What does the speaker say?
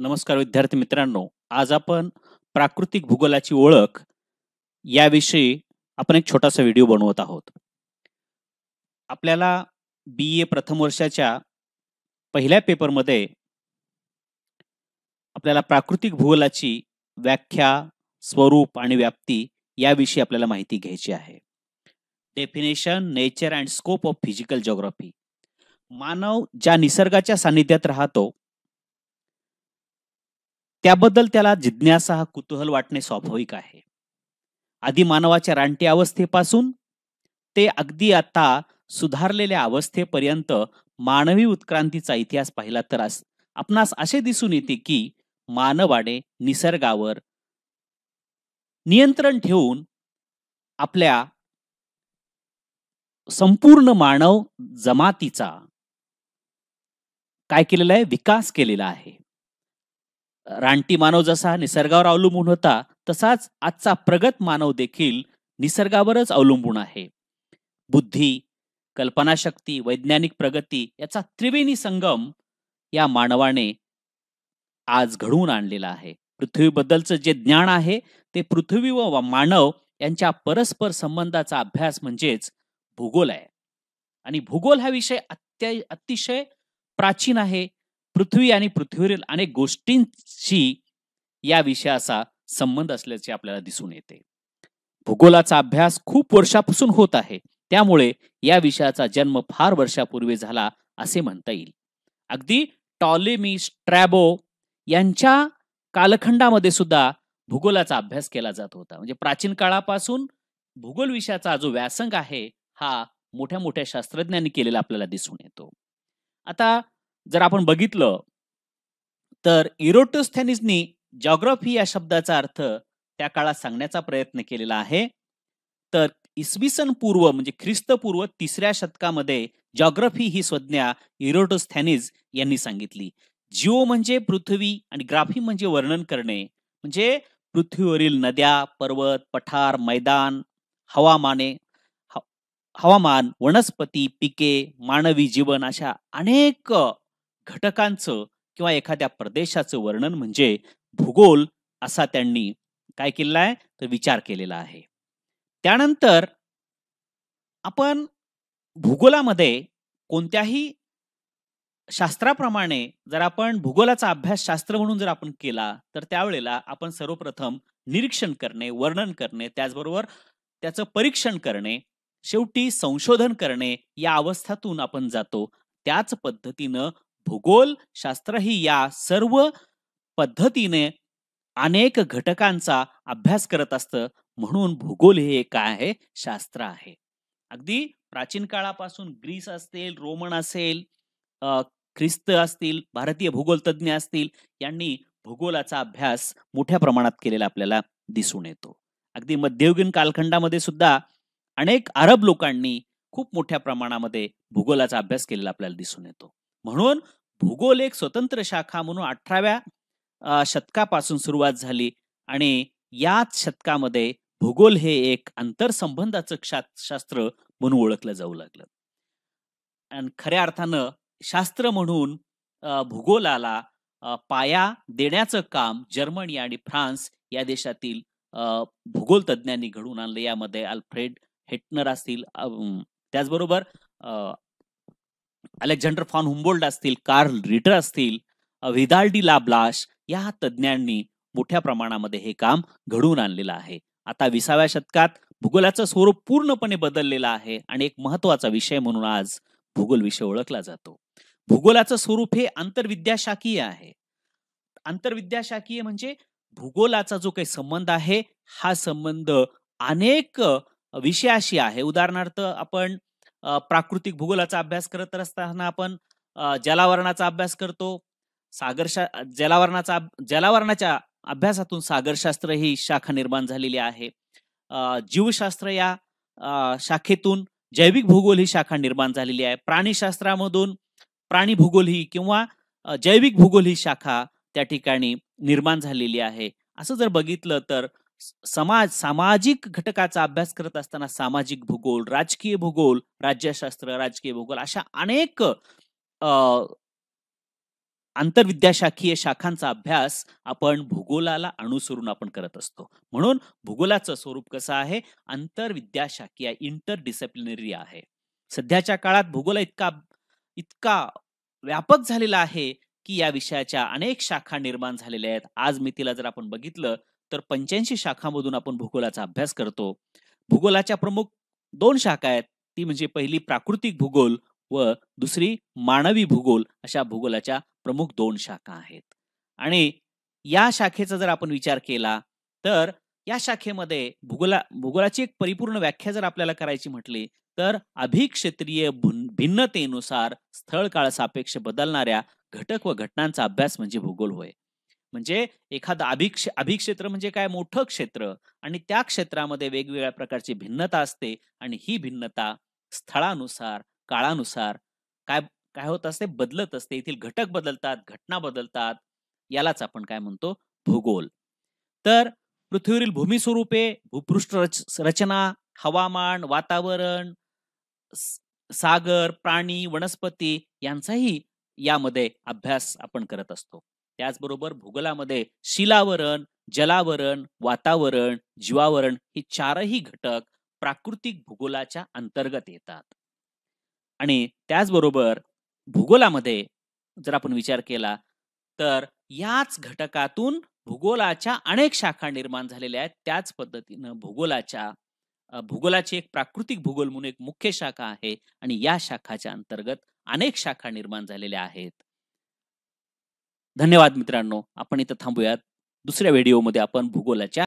नमस्कार विद्यार्थी मित्रांनो. आज आपण प्राकृतिक भूगोलाची ओळख याविषयी आपण एक छोटासा व्हिडिओ बनवत आहोत. आपल्याला BA प्रथम वर्षाच्या पहिल्या पेपरमध्ये आपल्याला प्राकृतिक भूगोलाची व्याख्या, स्वरूप आणि व्याप्ती याविषयी आपल्याला माहिती घ्यायची आहे. Definition, nature and scope of physical geography. मानव ज्या निसर्गाच्या सानिध्यात राहतो त्याबद्दल त्याला जिज्ञासा, कुतूहल वाटणे स्वाभाविक आहे. आधी मानवाच्या रानटी अवस्थेपासून ते अगदी आता सुधारलेल्या अवस्थेपर्यंत मानवी उत्क्रांतीचा इतिहास पाहिला तर आपणास असे दिसून येते की मानवाने निसर्गावर नियंत्रण ठेवून आपल्या संपूर्ण मानव जमातीचा काय केलेला आहे, विकास केलेला आहे. रानटी मानव जसा निसर्गावर अवलंबून होता तसाच आजचा प्रगत मानव देखील निसर्गावरच अवलंबून आहे. बुद्धी, कल्पनाशक्ती, वैज्ञानिक प्रगती याचा त्रिवेणी संगम या मानवाने आज घडवून आणलेला आहे. पृथ्वीबद्दलचं जे ज्ञान आहे ते पृथ्वी व मानव यांच्या परस्पर संबंधाचा अभ्यास म्हणजेच भूगोल आहे. आणि भूगोल हा विषय अतिशय प्राचीन आहे. पृथ्वी आणि पृथ्वीवरील अनेक गोष्टींशी या विषयाचा संबंध असल्याचे आपल्याला दिसून येते. भूगोलाचा अभ्यास खूप वर्षापासून होत आहे, त्यामुळे या विषयाचा जन्म फार वर्षापूर्वी झाला असे म्हणता येईल. अगदी टॉलेमी, स्ट्रॅबो यांच्या कालखंडामध्ये सुद्धा भूगोलाचा अभ्यास केला जात होता. म्हणजे प्राचीन काळापासून भूगोल विषयाचा जो व्यासंग आहे हा मोठ्या मोठ्या शास्त्रज्ञांनी केलेला आपल्याला दिसून येतो. आता जर आपण बघितलं तर इरोटोस्थेनिसनी जिओग्राफी या शब्दाचा अर्थ त्या काळात सांगण्याचा प्रयत्न केलेला आहे. तर इसवी सन पूर्व म्हणजे ख्रिस्तपूर्व 3ऱ्या शतकामध्ये जिओग्राफी ही संज्ञा इरोटोस्थेनिस यांनी सांगितली. जिओ म्हणजे पृथ्वी आणि ग्राफी म्हणजे वर्णन करणे, म्हणजे पृथ्वीवरील नद्या, पर्वत, पठार, मैदान, हवामान, वनस्पती, पिके, मानवी जीवन अशा अनेक घटकांचं किंवा एखाद्या प्रदेशाचं वर्णन म्हणजे भूगोल असा त्यांनी काय केलेला आहे तर विचार केलेला आहे. त्यानंतर आपण भूगोलामध्ये कोणत्याही शास्त्राप्रमाणे जर आपण भूगोलाचा अभ्यास शास्त्र म्हणून जर आपण केला तर त्यावेळेला आपण सर्वप्रथम निरीक्षण करणे, वर्णन करणे, त्याचबरोबर त्याचं परीक्षण करणे, शेवटी संशोधन करणे या अवस्थातून आपण जातो. त्याच पद्धतीनं भूगोल शास्त्र ही या सर्व पद्धतीने अनेक घटकांचा अभ्यास करत असतं. म्हणून भूगोल हे काय आहे, शास्त्र आहे. अगदी प्राचीन काळापासून ग्रीस असेल, रोमन असेल, ख्रिस्त असतील, भारतीय भूगोल तज्ञ असतील, यांनी भूगोलाचा अभ्यास मोठ्या प्रमाणात केलेला आपल्याला दिसून येतो. अगदी मध्ययुगीन कालखंडामध्ये सुद्धा अनेक अरब लोकांनी खूप मोठ्या प्रमाणामध्ये भूगोलाचा अभ्यास केलेला आपल्याला दिसून येतो. म्हणून भूगोल एक स्वतंत्र शाखा म्हणून 18व्या शतकापासून सुरुवात झाली आणि याच शतकामध्ये भूगोल हे एक आंतरसंबंधाचं शास्त्र म्हणून ओळखलं जाऊ लागलं. आणि खऱ्या अर्थानं शास्त्र म्हणून भूगोलाला पाया देण्याचं काम जर्मनी आणि फ्रान्स या देशातील भूगोल तज्ञांनी घडवून आणलं. यामध्ये अल्फ्रेड हेटनर असतील, त्याचबरोबर अलेक्झांडर फॉन हुम्बोल्ट असतील, कार्ल रिटर असतील, विदाल डी लाब्लाश या तज्ञांनी मोठ्या प्रमाणामध्ये हे काम घडवून आणलेलं आहे. आता 20व्या शतकात भूगोलाचं स्वरूप पूर्णपणे बदललेलं आहे आणि एक महत्वाचा विषय म्हणून आज भूगोल विषय ओळखला जातो. भूगोलाचं स्वरूप हे आंतरविद्याशाखीय आहे. आंतरविद्याशाखीय म्हणजे भूगोलाचा जो काही संबंध आहे हा संबंध अनेक विषयाशी आहे. उदाहरणार्थ आपण प्राकृतिक भूगोलाचा अभ्यास करत असताना आपण जलावरणाचा अभ्यास करतो. जलावरणाच्या अभ्यासातून सागरशास्त्र ही शाखा निर्माण झालेली आहे. जीवशास्त्र या शाखेतून जैविक भूगोल ही शाखा निर्माण झालेली आहे. प्राणीशास्त्रामधून प्राणी भूगोल ही किंवा जैविक भूगोल ही शाखा त्या ठिकाणी निर्माण झालेली आहे. असं जर बघितलं तर सामाजिक घटकाचा अभ्यास करत असताना सामाजिक भूगोल, राजकीय भूगोल, राज्यशास्त्र, राजकीय भूगोल अशा आंतरविद्याशाखीय शाखांचा अभ्यास आपण भूगोलाला अनुसरून आपण करत असतो. म्हणून भूगोलाचं स्वरूप कसं आहे? आंतरविद्याशाखीय, इंटरडिसिप्लिनरी आहे. सध्याच्या काळात भूगोल इतका इतका व्यापक झालेला आहे की या विषयाच्या अनेक शाखा निर्माण झालेल्या आहेत. आज मितीला जर आपण बघितलं तर 85 शाखांमधून आपण भूगोलाचा अभ्यास करतो. भूगोलाच्या प्रमुख 2 शाखा आहेत. ती म्हणजे पहिली प्राकृतिक भूगोल व दुसरी मानवी भूगोल, अशा भूगोलाच्या प्रमुख 2 शाखा आहेत. आणि या शाखेचा जर आपण विचार केला तर या शाखेमध्ये भूगोलाची एक परिपूर्ण व्याख्या जर आपल्याला करायची म्हटली तर अभिक्षेत्रीय भिन्नतेनुसार स्थळ काळ सापेक्ष बदलणाऱ्या घटक व घटनांचा अभ्यास म्हणजे भूगोल होय. म्हणजे एखादं अभिक्षेत्र म्हणजे काय? मोठं क्षेत्र, आणि त्या क्षेत्रामध्ये वेगवेगळ्या प्रकारची भिन्नता असते आणि ही भिन्नता स्थळानुसार, काळानुसार काय काय होत असते? बदलत असते. येथील घटक बदलतात, घटना बदलतात. यालाच आपण काय म्हणतो? भूगोल. तर पृथ्वीवरील भूमी स्वरूपे, भूपृष्ठ रचना, हवामान, वातावरण, सागर, प्राणी, वनस्पती यांचाही यामध्ये अभ्यास आपण करत असतो. त्याचबरोबर भूगोलामध्ये शिलावरण, जलावरण, वातावरण, जीवावरण ही 4ही घटक प्राकृतिक भूगोलाच्या अंतर्गत येतात. आणि त्याचबरोबर भूगोलामध्ये जर आपण विचार केला तर याच घटकातून भूगोलाच्या अनेक शाखा निर्माण झालेल्या आहेत. त्याच पद्धतीनं भूगोलाची एक प्राकृतिक भूगोल म्हणून एक मुख्य शाखा आहे आणि या शाखाच्या अंतर्गत अनेक शाखा निर्माण झालेल्या आहेत. धन्यवाद मित्रांनो. आपण इथं थांबूयात. दुसऱ्या व्हिडिओमध्ये आपण भूगोलाच्या